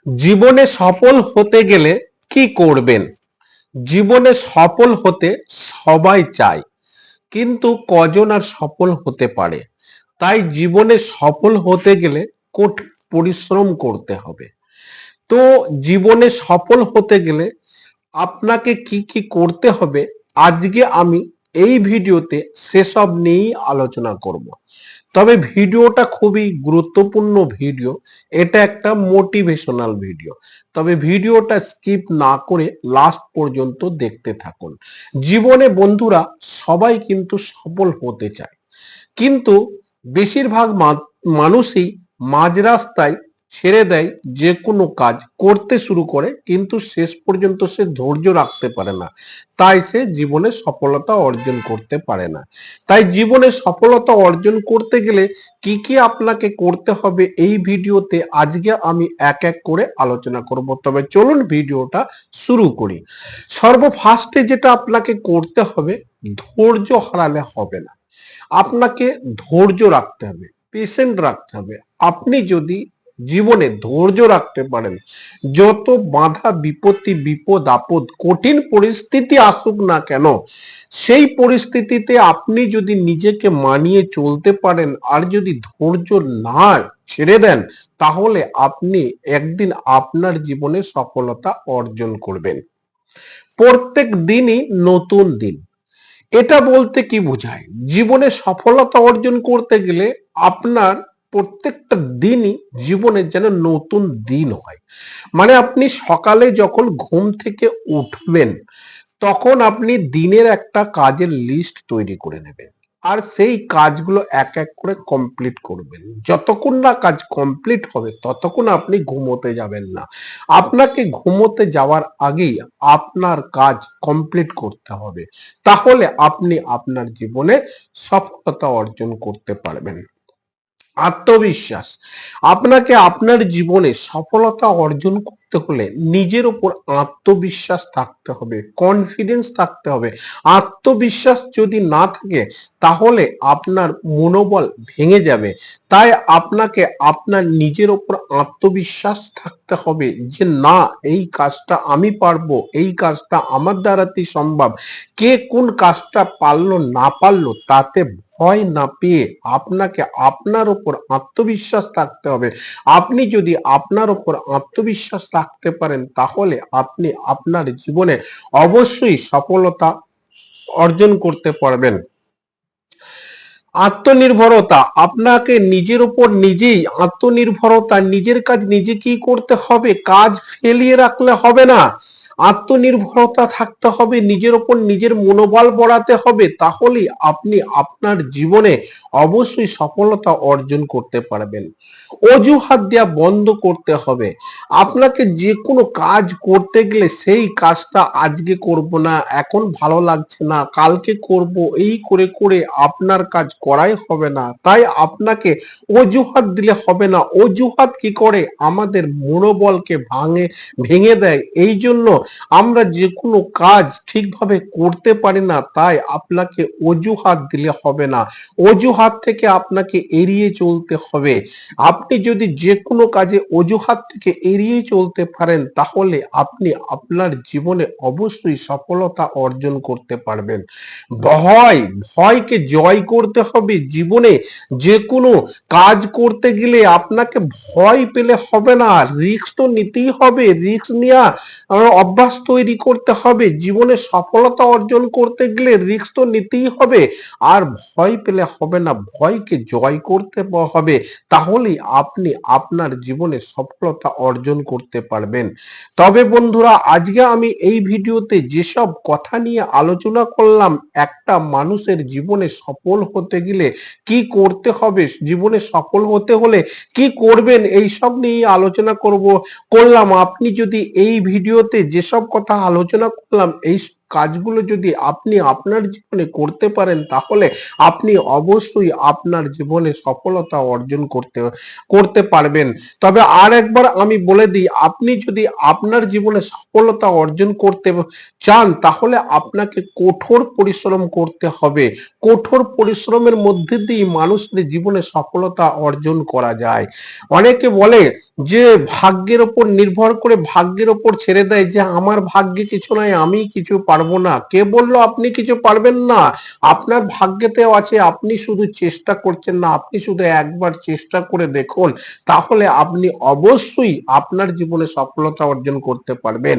জীবনে সফল হতে গেলে কি করবেন? জীবনে সফল হতে সবাই চায়, কিন্তু কজন আর সফল হতে পারে? তাই জীবনে সফল হতে গেলে কঠিন পরিশ্রম করতে হবে। তো জীবনে সফল হতে গেলে আপনাকে কি কি করতে হবে, আজকে আমি এই ভিডিওতে সেসব নিয়েই আলোচনা করব। তবে ভিডিওটা খুবই গুরুত্বপূর্ণ ভিডিও, এটা একটা মোটিভেশনাল ভিডিও। তবে ভিডিওটা স্কিপ না করে লাস্ট পর্যন্ত দেখতে থাকুন। জীবনে বন্ধুরা সবাই কিন্তু সফল হতে চায়, কিন্তু বেশিরভাগ মানুষই মাঝ রাস্তায় ছেড়ে দেয়, যে কোনো কাজ করতে শুরু করে কিন্তু শেষ পর্যন্ত সে ধৈর্য রাখতে পারে না, তাই সে জীবনে সফলতা অর্জন করতে পারে না। তাই জীবনে সফলতা অর্জন করতে গেলে কি কি আপনাকে করতে হবে, এই ভিডিওতে আজকে আমি এক এক করে আলোচনা করব। তবে চলুন ভিডিওটা শুরু করি। সর্বফার্স্টে যেটা আপনাকে করতে হবে, ধৈর্য হারালে হবে না। আপনাকে ধৈর্য রাখতে হবে, পেশেন্ট রাখতে হবে। আপনি যদি জীবনে ধৈর্য রাখতে পারেন, যত বাধা বিপত্তি বিপদ আপদ কঠিন পরিস্থিতি আসুক না কেন, সেই পরিস্থিতিতে আপনি যদি নিজেকে মানিয়ে চলতে পারেন আর যদি ধৈর্য না ছেড়ে দেন, তাহলে আপনি একদিন আপনার জীবনে সফলতা অর্জন করবেন। প্রত্যেক দিনই নতুন দিন, এটা বলতে কি বোঝায়? জীবনে সফলতা অর্জন করতে গেলে আপনার প্রত্যেকটা দিনই জীবনের যেন নতুন দিন হয়। মানে আপনি সকালে যখন ঘুম থেকে উঠবেন, তখন আপনি দিনের একটা কাজের লিস্ট তৈরি করে নেবেন আর সেই কাজগুলো এক এক করে কমপ্লিট করবেন। যতক্ষণ না কাজ কমপ্লিট হবে ততক্ষণ আপনি ঘুমোতে যাবেন না। আপনাকে ঘুমোতে যাওয়ার আগেই আপনার কাজ কমপ্লিট করতে হবে, তাহলে আপনি আপনার জীবনে সফলতা অর্জন করতে পারবেন। আত্মবিশ্বাস, আপনাকে আপনার জীবনে সফলতা অর্জন করতে হলে নিজের উপর আত্মবিশ্বাস থাকতে হবে, কনফিডেন্স থাকতে হবে। আত্মবিশ্বাস যদি না থাকে তাহলে আপনার মনোবল ভেঙে যাবে। তাই আপনাকে আপনার নিজের উপর আত্মবিশ্বাস থাকতে হবে যে না, এই কাজটা আমি পারবো, এই কাজটা আমার দ্বারাতেই সম্ভব। কে কোন কাজটা পারলো না পারলো তাতে ভয় না পেয়ে আপনাকে আপনার উপর আত্মবিশ্বাস রাখতে হবে। আপনি যদি আপনার উপর আত্মবিশ্বাস রাখতে পারেন, তাহলে আপনি আপনার জীবনে অবশ্যই সফলতা অর্জন করতে পারবেন। আত্মনির্ভরতা, আপনাকে নিজের উপর নিজেই আত্মনির্ভরতা, নিজের কাজ নিজেকেই করতে হবে, কাজ ফেলিয়ে রাখলে হবে না। আত্মনির্ভরতা থাকতে হবে, নিজের উপর নিজের মনোবল বাড়াতে হবে, তাহলে আপনি আপনার জীবনে অবশ্যই সফলতা অর্জন করতে পারবেন। অজুহাত দেওয়া বন্ধ করতে হবে। আপনাকে যে কোনো কাজ করতে গেলে সেই কাজটা আজকে করব না, এখন ভালো লাগছে না, কালকে করব, এই করে করে আপনার কাজ করাই হবে না। তাই আপনাকে অজুহাত দিলে হবে না। অজুহাত কি করে? আমাদের মনোবলকে ভেঙে দেয়। এই জন্য আমরা যে কোনো কাজ ঠিকভাবে করতে পারি না, তাই আপনাকে অজুহাত দিলে হবে না। অজুহাত থেকে আপনাকে এড়িয়ে চলতে হবে। আপনি যদি যে কোনো কাজে অজুহাত থেকে এড়িয়ে চলতে পারেন, তাহলে আপনি আপনার জীবনে অবশ্যই সফলতা অর্জন করতে পারবেন। ভয়কে জয় করতে হবে। জীবনে যে কোনো কাজ করতে গেলে আপনাকে ভয় পেলে হবে না, রিস্ক তো নিতেই হবে। রিস্ক নেওয়া অভ্যাস তৈরি করতে হবে। জীবনে সফলতা অর্জন করতে গেলে রিস্ক তো নিতেই হবে, আর ভয় পেলে হবে না, ভয়কে জয় করতে হবে। তাহলেই আপনি আপনার জীবনে সফলতা অর্জন করতে পারবেন। তবে বন্ধুরা, আজকে আমি এই ভিডিওতে যেসব কথা নিয়ে আলোচনা করলাম, একটা মানুষের জীবনে সফল হতে গেলে কি করতে হবে, জীবনে সফল হতে হলে কি করবেন, এই সব নিয়ে আলোচনা করলাম। আপনি যদি এই ভিডিওতে যেসব কথা আলোচনা করলাম এই কাজগুলো যদি আপনি আপনার জীবনে করতে পারেন, তাহলে আপনি অবশ্যই আপনার জীবনে সফলতা অর্জন করতে করতে পারবেন। তবে আর একবার আমি বলে দিই, আপনি যদি আপনার জীবনে সফলতা অর্জন করতে চান, তাহলে আপনাকে কঠোর পরিশ্রম করতে হবে। কঠোর পরিশ্রমের মধ্যে দিয়ে মানুষের জীবনে সফলতা অর্জন করা যায়। অনেকে বলে যে ভাগ্যের ওপর নির্ভর করে, ভাগ্যের ওপর ছেড়ে দেয় যে আমার ভাগ্যে কিছু নাই, আমি কিছু পারবো না। কে বললো আপনি কিছু পারবেন না? আপনার ভাগ্যেতেও আছে, আপনি শুধু চেষ্টা করছেন না। আপনি শুধু একবার চেষ্টা করে দেখুন, তাহলে আপনি অবশ্যই আপনার জীবনে সফলতা অর্জন করতে পারবেন।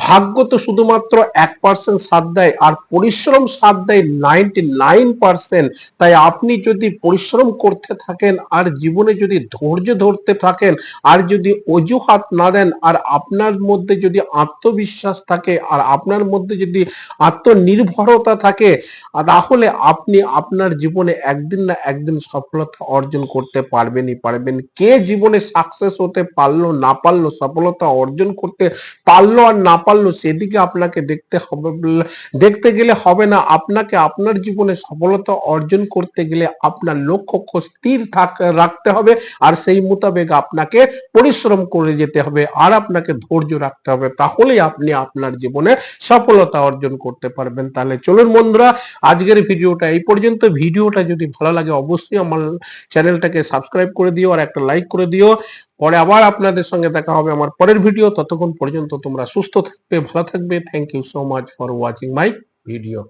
ভাগ্য তো শুধুমাত্র 1% সাথ দেয়, আর পরিশ্রম সাথ দেয় 99%। তাই আপনি যদি পরিশ্রম করতে থাকেন, আর জীবনে যদি ধৈর্য ধরতে থাকেন, আর যদি অজুহাত না দেন, আর আপনার মধ্যে যদি আত্মবিশ্বাস থাকে, আর আপনার মধ্যে যদি আত্মনির্ভরতা থাকে, তাহলে আপনি আপনার জীবনে একদিন না একদিন সফলতা অর্জন করতে পারবেনই পারবেন। কে জীবনে সাকসেস হতে পারলো না পারলো, সফলতা অর্জন করতে পারলো আর না পারলো, সেদিকে আপনাকে দেখতে হবে, দেখতে গেলে হবে না। আপনাকে আপনার জীবনে সফলতা অর্জন করতে গেলে আপনার লক্ষ্য স্থির রাখতে হবে, আর সেই মোতাবেক আপনাকে পরিশ্রম করে যেতে হবে, আর আপনাকে ধৈর্য রাখতে হবে। তাহলেই আপনি আপনার জীবনে সফলতা অর্জন করতে পারবেন। তাহলে চলুন বন্ধুরা, আজকের ভিডিওটা এই পর্যন্ত। ভিডিওটা যদি ভালো লাগে অবশ্যই আমার চ্যানেলটাকে সাবস্ক্রাইব করে দিও, আর একটা লাইক করে দিও। পরে আবার আপনাদের সঙ্গে দেখা হবে আমার পরের ভিডিও। ততক্ষণ পর্যন্ত তোমরা সুস্থ থাকবে, ভালো থাকবে। Thank you so much for watching my video.